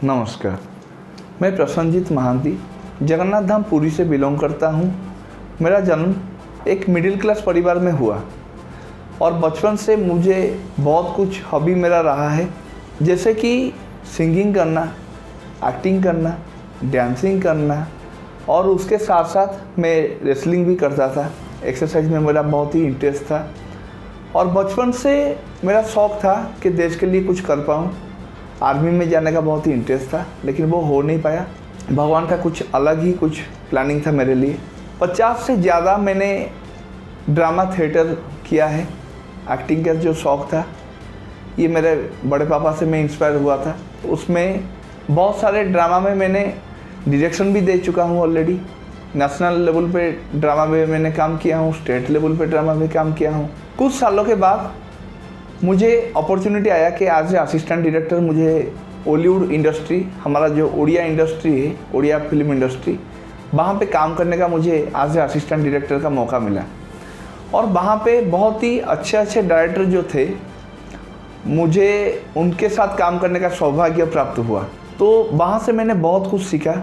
नमस्कार, मैं प्रसन्नजीत महांती जगन्नाथ धाम पुरी से बिलोंग करता हूँ। मेरा जन्म एक मिडिल क्लास परिवार में हुआ और बचपन से मुझे बहुत कुछ हॉबी मेरा रहा है, जैसे कि सिंगिंग करना, एक्टिंग करना, डांसिंग करना और उसके साथ साथ मैं रेसलिंग भी करता था। एक्सरसाइज में मेरा बहुत ही इंटरेस्ट था और बचपन से मेरा शौक़ था कि देश के लिए कुछ कर पाऊँ। आर्मी में जाने का बहुत ही इंटरेस्ट था, लेकिन वो हो नहीं पाया। भगवान का कुछ अलग ही कुछ प्लानिंग था मेरे लिए। 50 से ज़्यादा मैंने ड्रामा थिएटर किया है। एक्टिंग का जो शौक़ था ये मेरे बड़े पापा से मैं इंस्पायर हुआ था। उसमें बहुत सारे ड्रामा में मैंने डायरेक्शन भी दे चुका हूँ ऑलरेडी। नेशनल लेवल पे ड्रामा में मैंने काम किया हूँ, स्टेट लेवल पे ड्रामा में काम किया हूँ। कुछ सालों के बाद मुझे अपॉर्चुनिटी आया कि एज ए असिस्टेंट डायरेक्टर मुझे बॉलीवुड इंडस्ट्री, हमारा जो उड़िया इंडस्ट्री है, उड़िया फिल्म इंडस्ट्री, वहाँ पे काम करने का मुझे एज ए असिस्टेंट डायरेक्टर का मौका मिला। और वहाँ पे बहुत ही अच्छे डायरेक्टर जो थे, मुझे उनके साथ काम करने का सौभाग्य प्राप्त हुआ। तो वहाँ से मैंने बहुत कुछ सीखा।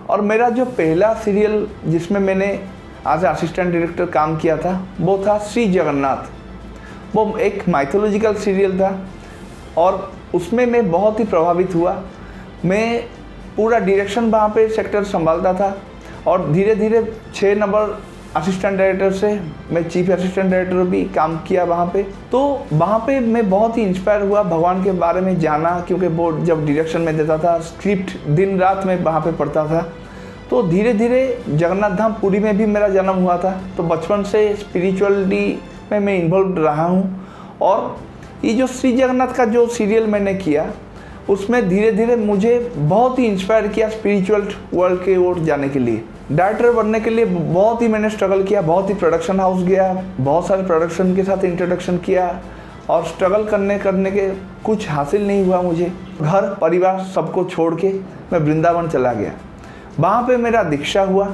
और मेरा जो पहला सीरियल जिसमें मैंने एज ए असिस्टेंट डायरेक्टर काम किया था वो था श्री जगन्नाथ। वो एक माइथोलॉजिकल सीरियल था और उसमें मैं बहुत ही प्रभावित हुआ। मैं पूरा डायरेक्शन वहाँ पे सेक्टर संभालता था और धीरे धीरे 6 नंबर असिस्टेंट डायरेक्टर से मैं चीफ असिस्टेंट डायरेक्टर भी काम किया वहाँ पे। तो वहाँ पे मैं बहुत ही इंस्पायर हुआ, भगवान के बारे में जाना, क्योंकि वो जब डायरेक्शन में देता था स्क्रिप्ट दिन रात में वहाँ पे पढ़ता था। तो धीरे धीरे जगन्नाथ धाम पुरी में भी मेरा जन्म हुआ था। तो बचपन से स्पिरिचुअलिटी में मैं इन्वॉल्व रहा हूँ। और ये जो श्री जगन्नाथ का जो सीरियल मैंने किया, उसमें धीरे धीरे मुझे बहुत ही इंस्पायर किया स्पिरिचुअल वर्ल्ड के ओर जाने के लिए। डायरेक्टर बनने के लिए बहुत ही मैंने स्ट्रगल किया, बहुत ही प्रोडक्शन हाउस गया, बहुत सारे प्रोडक्शन के साथ इंट्रोडक्शन किया और स्ट्रगल करने के कुछ हासिल नहीं हुआ मुझे। घर परिवार सबको छोड़ के मैं वृंदावन चला गया। वहाँ पे मेरा दीक्षा हुआ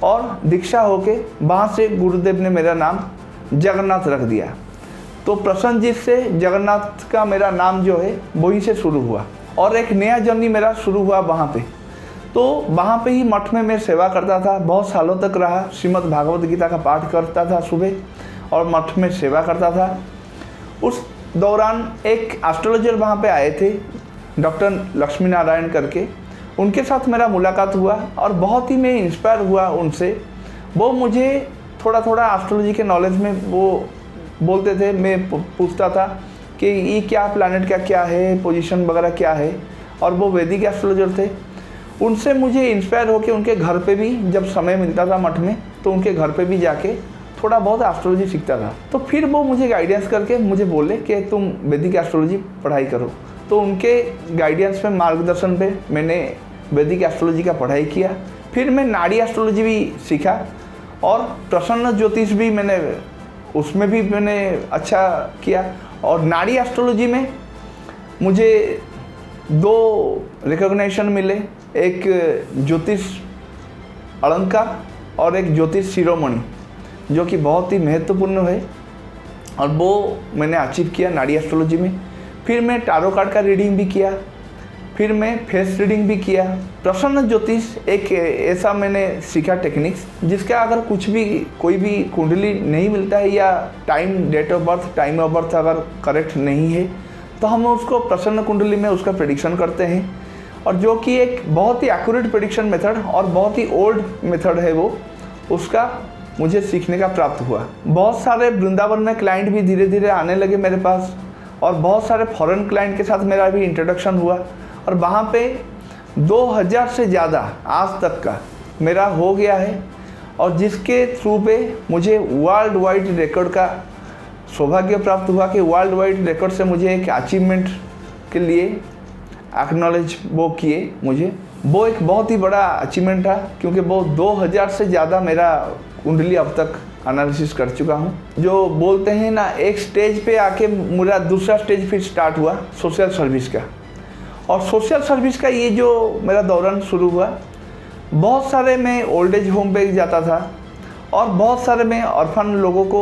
और दीक्षा होके वहाँ से गुरुदेव ने मेरा नाम जगन्नाथ रख दिया। तो प्रसन्नजीत से जगन्नाथ का मेरा नाम जो है वहीं से शुरू हुआ और एक नया जर्नी मेरा शुरू हुआ वहाँ पे। तो वहाँ पे ही मठ में मैं सेवा करता था, बहुत सालों तक रहा। श्रीमद् भागवत गीता का पाठ करता था सुबह और मठ में सेवा करता था। उस दौरान एक एस्ट्रोलॉजर वहाँ पे आए थे, डॉक्टर लक्ष्मी नारायण करके। उनके साथ मेरा मुलाकात हुआ और बहुत ही मैं इंस्पायर हुआ उनसे। वो मुझे थोड़ा एस्ट्रोलॉजी के नॉलेज में वो बोलते थे, मैं पूछता था कि ये क्या प्लैनेट का क्या है, पोजीशन वगैरह क्या है। और वो वैदिक एस्ट्रोलॉजर थे। उनसे मुझे इंस्पायर होकर उनके घर पे भी जब समय मिलता था मठ में, तो उनके घर पे भी जाके थोड़ा बहुत एस्ट्रोलॉजी सीखता था। तो फिर वो मुझे गाइडेंस करके मुझे बोले कि तुम वैदिक एस्ट्रोलॉजी पढ़ाई करो। तो उनके गाइडेंस पे, मार्गदर्शन पे मैंने वैदिक एस्ट्रोलॉजी का पढ़ाई किया। फिर मैं नाड़ी एस्ट्रोलॉजी भी सीखा और प्रसन्न ज्योतिष भी उसमें भी मैंने अच्छा किया। और नाड़ी एस्ट्रोलॉजी में मुझे 2 रिकॉग्निशन मिले, एक ज्योतिष अलंकार और एक ज्योतिष शिरोमणि, जो कि बहुत ही महत्वपूर्ण है और वो मैंने अचीव किया नाड़ी एस्ट्रोलॉजी में। फिर मैं टारो कार्ड का रीडिंग भी किया, फिर मैं फेस रीडिंग भी किया। प्रसन्न ज्योतिष एक ऐसा मैंने सीखा टेक्निक्स, जिसका अगर कुछ भी कोई भी कुंडली नहीं मिलता है या date of birth, time of birth अगर करेक्ट नहीं है, तो हम उसको प्रसन्न कुंडली में उसका प्रेडिक्शन करते हैं। और जो कि एक बहुत ही एक्यूरेट प्रेडिक्शन मेथड और बहुत ही ओल्ड मेथड है वो, उसका मुझे सीखने का प्राप्त हुआ। बहुत सारे वृंदावन में क्लाइंट भी धीरे धीरे आने लगे मेरे पास और बहुत सारे फॉरेन क्लाइंट के साथ मेरा भी इंट्रोडक्शन हुआ। और वहाँ पे 2000 से ज़्यादा आज तक का मेरा हो गया है और जिसके थ्रू पे मुझे वर्ल्ड वाइड रिकॉर्ड का सौभाग्य प्राप्त हुआ कि वर्ल्ड वाइड रिकॉर्ड से मुझे एक अचीवमेंट के लिए एक्नॉलेज वो किए मुझे। वो एक बहुत ही बड़ा अचीवमेंट था, क्योंकि वो 2000 से ज़्यादा मेरा कुंडली अब तक एनालिसिस कर चुका हूँ। जो बोलते हैं ना, एक स्टेज पे आके मेरा दूसरा स्टेज फिर स्टार्ट हुआ सोशल सर्विस का। और सोशल सर्विस का ये जो मेरा दौरान शुरू हुआ, बहुत सारे मैं ओल्ड एज होम पे जाता था और बहुत सारे मैं ऑर्फन लोगों को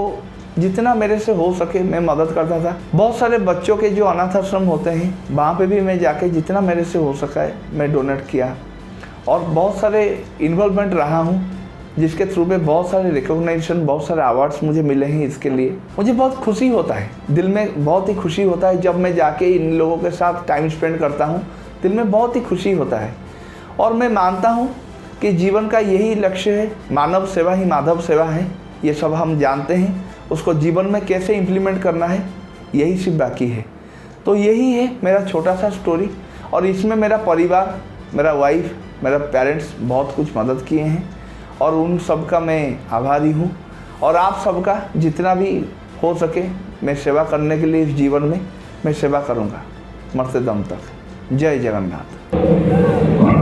जितना मेरे से हो सके मैं मदद करता था। बहुत सारे बच्चों के जो अनाथ आश्रम होते हैं वहाँ पे भी मैं जाके जितना मेरे से हो सका है मैं डोनेट किया, और बहुत सारे इन्वॉल्वमेंट रहा हूँ, जिसके थ्रू में बहुत सारे रिकॉग्निशन, बहुत सारे अवार्ड्स मुझे मिले हैं। इसके लिए मुझे बहुत खुशी होता है, दिल में बहुत ही खुशी होता है जब मैं जाके इन लोगों के साथ टाइम स्पेंड करता हूँ। दिल में बहुत ही खुशी होता है, और मैं मानता हूँ कि जीवन का यही लक्ष्य है, मानव सेवा ही माधव सेवा है। ये सब हम जानते हैं, उसको जीवन में कैसे इम्प्लीमेंट करना है यही सिर्फ बाकी है। तो यही है मेरा छोटा सा स्टोरी, और इसमें मेरा परिवार, मेरा वाइफ, मेरा पेरेंट्स बहुत कुछ मदद किए हैं, और उन सब का मैं आभारी हूँ। और आप सबका जितना भी हो सके मैं सेवा करने के लिए इस जीवन में मैं सेवा करूँगा मरते दम तक। जय जगन्नाथ।